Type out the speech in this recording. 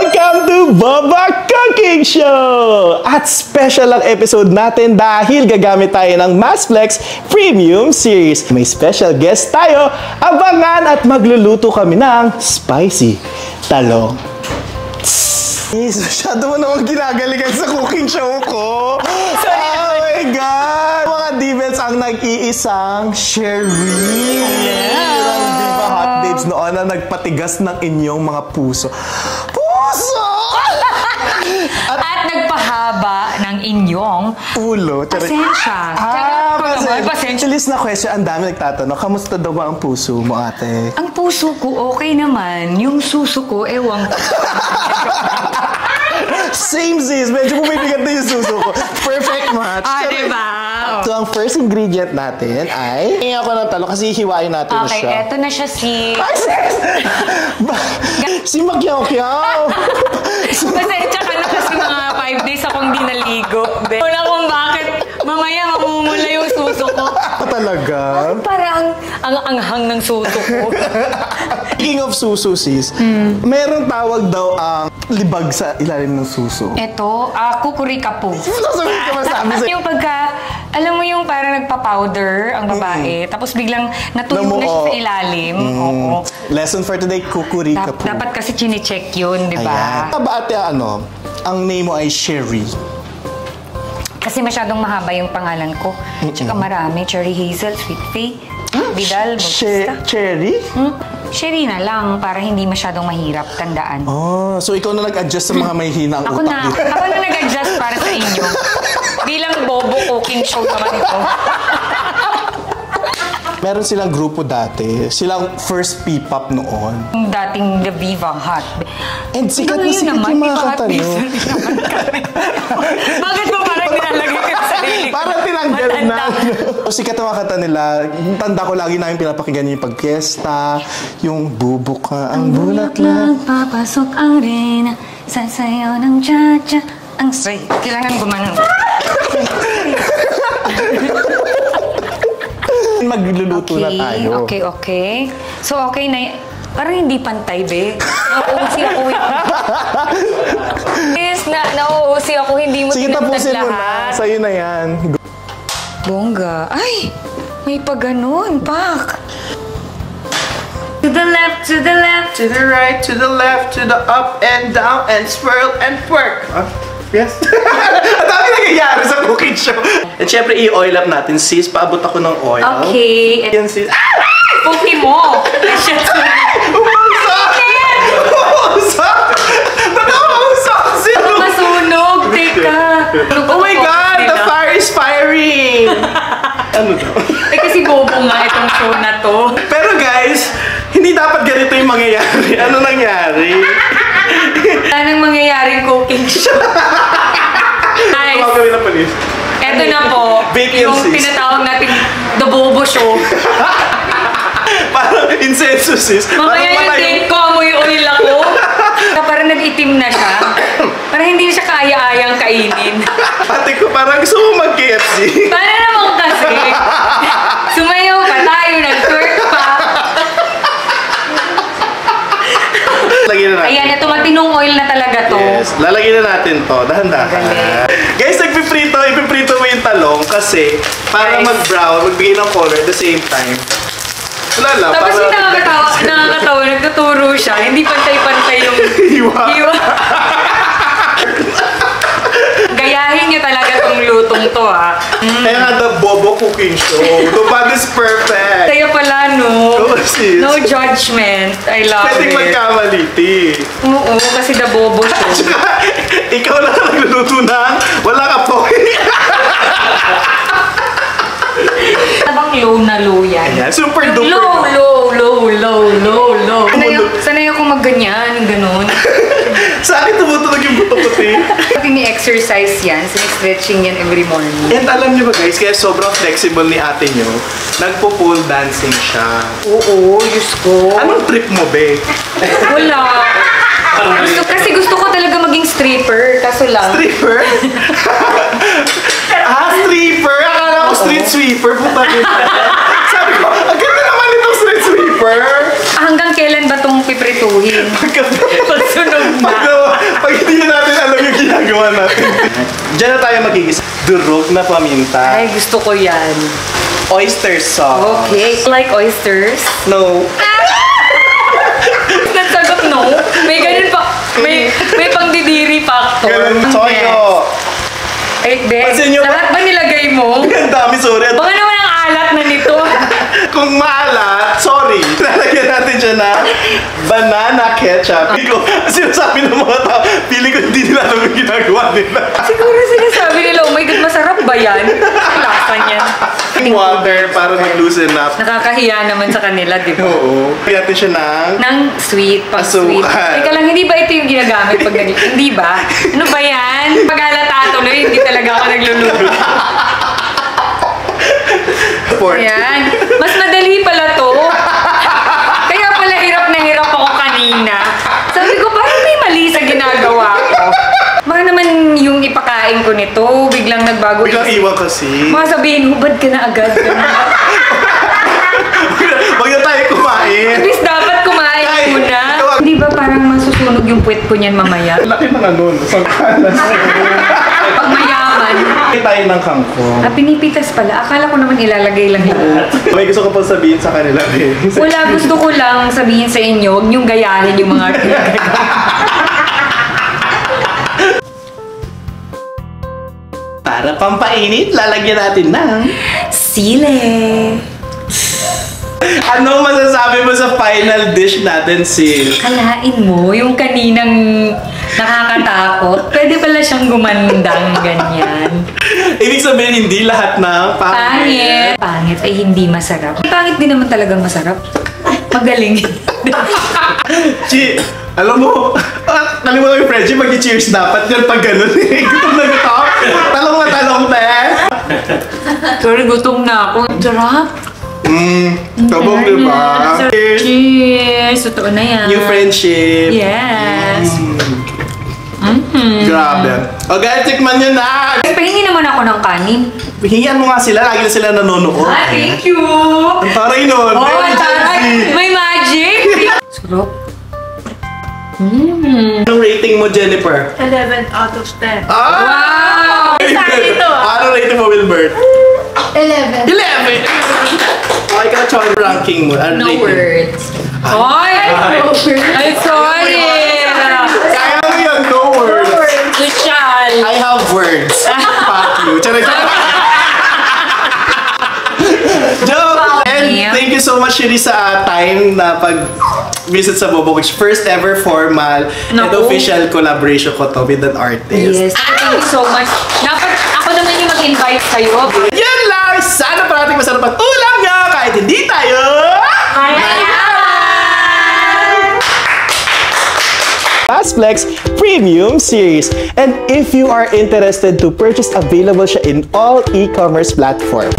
Welcome to Boba Cooking Show! At special ang episode natin dahil gagamit tayo ng Masflex Premium Series. May special guest tayo, abangan at magluluto kami ng spicy talong. Masyado mo naman ginagalikan sa cooking show ko. Oh my God! Mga divets ang nag-iisang Sherry. Ang Diva Hot Babes noon na nagpatigas ng inyong mga puso. Puso! At nagpahaba ng inyong ulo. pasensya. Pasensya. List na question, ang dami nagtatanong, kamusta daw ba ang puso mo, ate? Ang puso ko, okay naman. Yung suso ko, ewan ko. Same sis, medyo bumibigat na yung suso ko. Perfect match. Diba? So, ang first ingredient natin ay... Hingi ako ng talo kasi hiwain natin Okay, siya. eto na siya si... Ay, sis! Si Magyaw-kyaw! Pasensya ka na kasi mga 5 days akong di naligo. Wala kung bakit mamaya mamumula yung suso ko. Talaga? Parang ang anghang ng suso ko. Speaking of suso, sis, meron tawag daw ang libag sa ilalim ng suso. Eto, kukurika po. Sasabihin ka masabi sa'yo. Yung pagka, alam mo yung parang nagpa-powder ang babae, tapos biglang natulog na siya sa ilalim. Oo. Lesson for today, kukurika po. Dapat kasi chinecheck yun, di ba? Ayan. Ate, ang name mo ay Sherry. Kasi masyadong mahaba yung pangalan ko. Tsaka marami. Cherry Hazel, Sweet Faye, Vidal, Bautista. Cherry? Sherry na lang para hindi masyadong mahirap tandaan. Oh, so ikaw na nag-adjust sa mga may hina ang Ako utak dito. na nag-adjust para sa inyo. Bilang Bobo Cooking Show naman ito. Meron silang grupo dati. Silang first P-pop noon. Yung dating The Viva Hot. And sikat na sikat yung mga kanta nyo. Bakit mo parang nilalagay ka sa sarili ko? Parang tinanggal na. Sikat ang mga kanta nila. Tanda ko lagi namin pinapakinggan yung pagpiesta, yung bubuka ang bulaklak. Papasok ang reyna, sasayaw ng cha-cha. Ang say. Kailangan gumanon. Magluluto na tayo. Okay. So, okay na parang hindi pantay, be. Nauusi ako. Yes, nauusi ako. Hindi mo sige, tapusin mo na. lahat. Sa'yo na yan. Bongga. Ay! May paganon, pak! To the left, to the left. To the right, to the left, to the up and down, and swirl and twerk. Yes. Ang dami nangyayari sa cooking show. At syempre, i-oil up natin, sis. Paabot ako ng oil. Okay. Yan, sis. Cookie mo! Umusak! Umusak! Umusak! Sis! Masunog! Teka! Oh my God! The fire is firing! Ano daw? Kasi bobo nga itong show na to. Pero guys, hindi dapat ganito yung mangyayari. Ano nangyari? Wala nang mangyayaring cooking show. Guys, Gawin na palis. eto na po. Yung tinatawag natin The Bobo Show. Parang insenso, sis. Mamaya yung date ko, amoy oil ako. Parang nag-itim na siya. Parang hindi siya kaya-ayang kainin. Ate ko, parang gusto mo mag-KFC. Paano naman kasi? Sumayaw pa tayo, nag-twerk pa. Lagyan na natin. Ayan, ito matinong oil na talaga to. Yes, lalagyan na natin to. Dahan-dahan. Guys, ipiprito mo yung talong kasi para mag-brown, magbigay ng color at the same time. Wala lang. Tapos yung nakakatawa, nagtuturo siya. Hindi pantay-pantay yung hiwa. Gayahin niyo talaga tong lutong to, ha. Kaya nga the Bobo Cooking Show. The bag is perfect. Kaya pala, no? Oh, sis. No judgment. I love Pwedeng it. magkamali, ti. Oo, kasi The Bobo Show. Ikaw lang ang nagluluto ng wala ka po. Tabang low na low yan. Ayan, super duper. Low. Sanay ako magganyan, ganon. Sa akin tumutunog yung buto ko, ti. Ini-exercise yan, sinistretching yan every morning. And alam niyo ba guys, kaya sobrang flexible ni ate niyo, nagpo-pole dancing siya. Oo, Diyos ko. Anong trip mo, be? Wala. Gusto ko talaga maging stripper, kaso lang. Stripper? Stripper? Akala ko street sweeper. Puta rin. Sabi ko, ang ganda naman itong street sweeper. Hanggang kailan ba itong piprituhin? Pagsunog na. Pag hindi na natin alam yung ginagawa natin. Diyan na tayo magigis. Durog na paminta. Ay, gusto ko yan. Oyster sauce. Okay. Like oysters? No. Nagsagot no? May ganun pa. May pangdidiri factor. Ganun. Toyo. Eh, Pansin nyo ba? lahat ba nilagay mo? Ang dami, sorry. Baka naman ang alat na nito. Kung maalat, sorry. Lalagyan natin siya na banana ketchup. Sinasabi ng mga tao, feeling ko hindi nila alam yung ginagawa nila. Siguro sinasabi nila, oh my God, masarap ba yan? Lasa niyan. Water para mag-loosen up. Nakakahiya naman sa kanila, di ba? Oo. Kaya natin siya ng... Nang sweet, pag sweet. Asukal. Teka lang, hindi ba ito yung ginagamit pag hindi ba? Ano ba yan? Pag halata tuloy, hindi talaga ako nagluluto. Pork. Ayan. Mas madali pala to. Kaya pala hirap na hirap ako kanina. Sabi ko, parang may mali sa ginagawa ko. Baka naman yung ipakain ko nito, biglang nagbago. Biglang iwan kasi. Mga sabihin, hubad ka na agad. Huwag na tayo kumain. At least dapat kumain Ay, muna. ikaw- Hindi ba parang masusunog yung puwet ko niyan mamaya? Laki ng ano, sangkalas. Pag mayaman. Tayo ng kangkong. Ah, pinipitas pala. Akala ko naman ilalagay lang lahat. May gusto ko pang sabihin sa kanila eh. Wala, gusto ko lang sabihin sa inyo, huwag niyong gayahin yung mga ginagawa. Para pampainit, lalagyan natin ng... Sile. Anong masasabi mo sa final dish natin, Sil? Kalain mo, yung kaninang nakakatakot, pwede pala siyang gumandang ganyan. Ibig sabihin, hindi lahat ng Pangit. Pangit ay hindi masarap. Pangit din naman talagang masarap. Magaling. Chi, alam mo, kalimutan yung friendship, mag-cheers dapat yan pag ganun eh. Gutom na gutom. Talong na talong, te. Sorry, gutom na ako. Sarap. Tabong, di ba? Cheers. Cheers. Totoo na yan. New friendship. Yes. Grabe. O guys, tikman nyo na. Pahingi naman ako ng kanin. Hingian mo nga sila, lagi na sila nanonood. Ah, thank you. Ang taray nun. Oh, Very taray. Gen Z. May magic. Sarap. Anong rating mo, Jennifer? 11 out of 10. Ah! Wow! Saan ito? Anong rating mo, Wilbert? 11. 11! Okay ka, Chon, ranking mo. Anong No rating? words. Ay! Ay, sorry! Kaya mo yun, no words. Lucian! I have words. Fuck you. Charay. Joke! And thank you so much, Shiri, sa time na pag-visit sa Bobo, which first ever formal and Naku. official collaboration ko to with an artist. Yes, thank you so much. Dapat ako naman yung mag-invite sa'yo. Yan lang! Sana parating masarap ang ulam niya kahit hindi tayo! Fastflex Premium Series. And if you are interested to purchase, available siya in all e-commerce platforms.